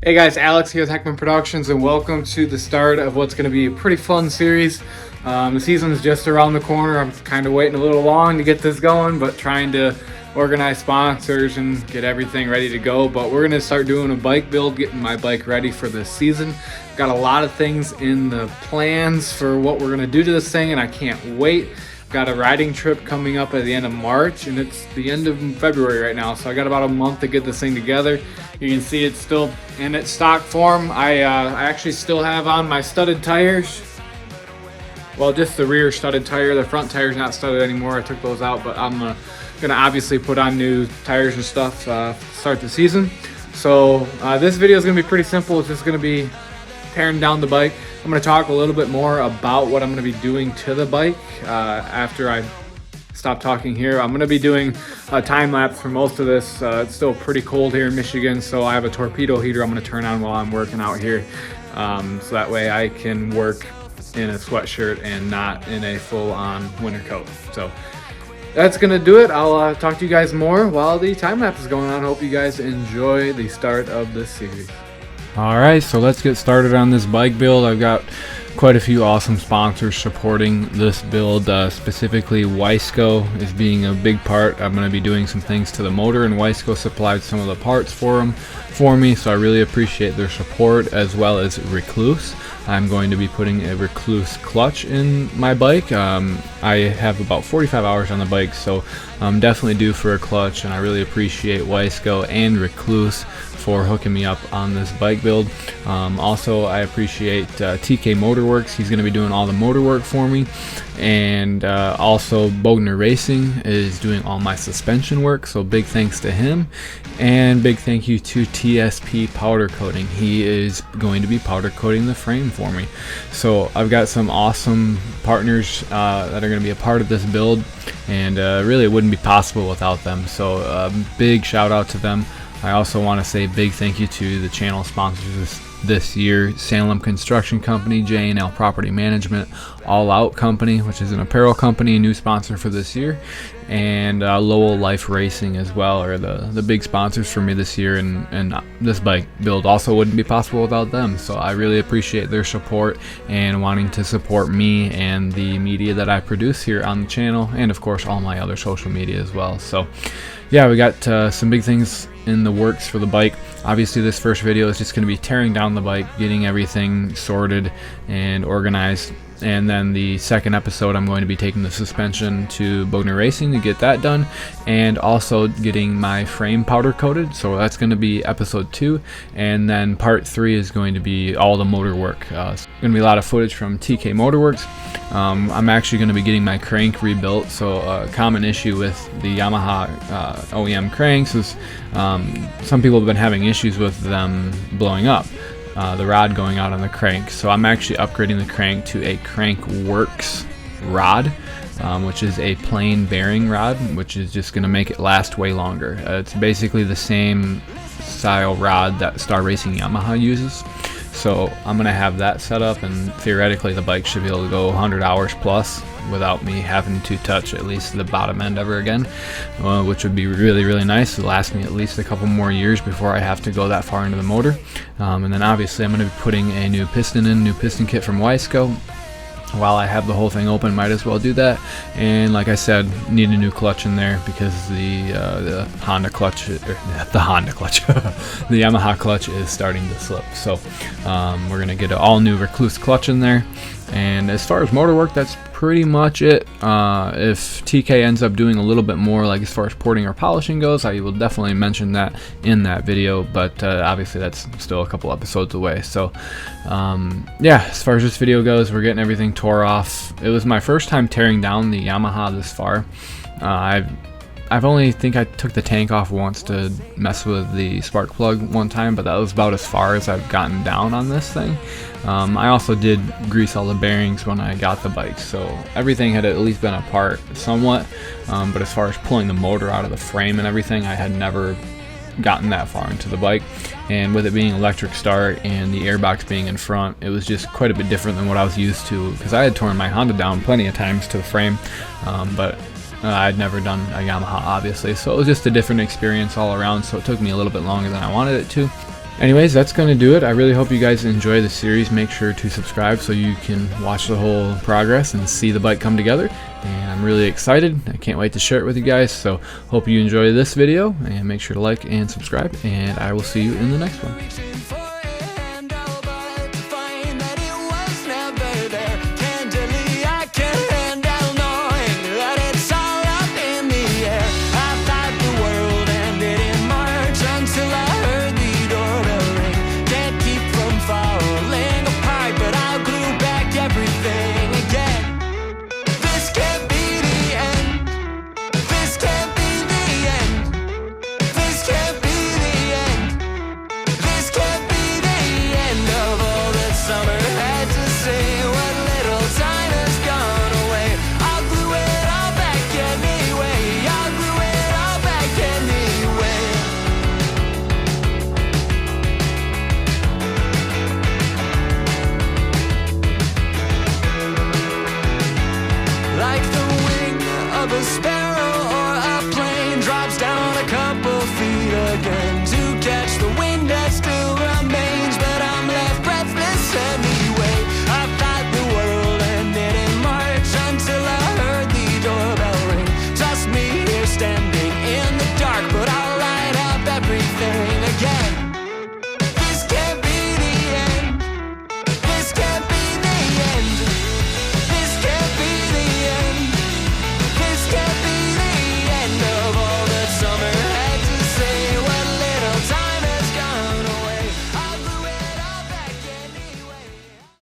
Hey guys, Alex here with Heckman Productions, and welcome to the start of what's going to be a pretty fun series. The season's just around the corner. I'm kind of waiting a little long to get this going, but trying to organize sponsors and get everything ready to go. But we're going to start doing a bike build, getting my bike ready for this season. Got a lot of things in the plans for what we're going to do to this thing, and I can't wait. Got a riding trip coming up at the end of March, and it's the end of February right now, so I got about a month to get this thing together. You can see it's still in its stock form. I actually still have on my studded tires. Well, just the rear studded tire. The front tire's not studded anymore. I took those out, but I'm gonna obviously put on new tires and stuff start the season. So this video is gonna be pretty simple. It's just gonna be tearing down the bike. I'm going to talk a little bit more about what I'm going to be doing to the bike after I stop talking here. I'm going to be doing a time lapse for most of this. It's still pretty cold here in Michigan, so I have a torpedo heater I'm going to turn on while I'm working out here, so that way I can work in a sweatshirt and not in a full-on winter coat. So that's going to do it. I'll talk to you guys more while the time lapse is going on. Hope you guys enjoy the start of this series. Alright, so let's get started on this bike build. I've got quite a few awesome sponsors supporting this build. Specifically, YZ450f is being a big part. I'm going to be doing some things to the motor, and YZ450f supplied some of the parts for me, so I really appreciate their support, as well as Recluse. I'm going to be putting a Recluse clutch in my bike. I have about 45 hours on the bike, so I'm definitely due for a clutch, and I really appreciate YZ450f and Recluse for hooking me up on this bike build. Also, I appreciate TK Motorworks. He's going to be doing all the motor work for me, and also Bogner Racing is doing all my suspension work, so big thanks to him. And big thank you to TSP Powder Coating. He is going to be powder coating the frame for me. So I've got some awesome partners that are going to be a part of this build, and really it wouldn't be possible without them, so big shout out to them. I also want to say big thank you to the channel sponsors this year: Salem Construction Company, J&L Property Management, All Out Company, which is an apparel company, a new sponsor for this year, and Lowell Life Racing as well are the big sponsors for me this year, and this bike build also wouldn't be possible without them. So I really appreciate their support and wanting to support me and the media that I produce here on the channel, and of course all my other social media as well. So yeah, we got some big things in the works for the bike. Obviously this first video is just going to be tearing down the bike, getting everything sorted and organized, and then the second episode I'm going to be taking the suspension to Bogner Racing to get that done, and also getting my frame powder coated. So that's going to be episode 2, and then part 3 is going to be all the motor work. It's going to be a lot of footage from TK Motorworks. I'm actually going to be getting my crank rebuilt. So a common issue with the Yamaha OEM cranks is some people have been having issues with them blowing up, the rod going out on the crank. So I'm actually upgrading the crank to a Crankworks rod, which is a plain bearing rod, which is just going to make it last way longer. It's basically the same style rod that Star Racing Yamaha uses. So I'm going to have that set up, and theoretically the bike should be able to go 100 hours plus without me having to touch at least the bottom end ever again, which would be really, really nice. It'll last me at least a couple more years before I have to go that far into the motor. And then obviously I'm going to be putting a new piston kit from YZ450f. While I have the whole thing open, might as well do that. And like I said, need a new clutch in there because the Honda clutch, the Yamaha clutch is starting to slip. So we're gonna get an all new Recluse clutch in there. And as far as motor work, that's pretty much it. If TK ends up doing a little bit more, like as far as porting or polishing goes, I will definitely mention that in that video, but obviously that's still a couple episodes away. So yeah, as far as this video goes, we're getting everything tore off. It was my first time tearing down the Yamaha this far. I've only think I took the tank off once to mess with the spark plug one time, but that was about as far as I've gotten down on this thing. I also did grease all the bearings when I got the bike, so everything had at least been apart somewhat, but as far as pulling the motor out of the frame and everything, I had never gotten that far into the bike. And with it being electric start and the airbox being in front, it was just quite a bit different than what I was used to, because I had torn my Honda down plenty of times to the frame, but I'd never done a Yamaha obviously, so it was just a different experience all around, so it took me a little bit longer than I wanted it to. Anyways, that's going to do it. I really hope you guys enjoy the series. Make sure to subscribe so you can watch the whole progress and see the bike come together. And I'm really excited. I can't wait to share it with you guys. So hope you enjoy this video, and make sure to like and subscribe, and I will see you in the next one. Like the wing of a sparrow.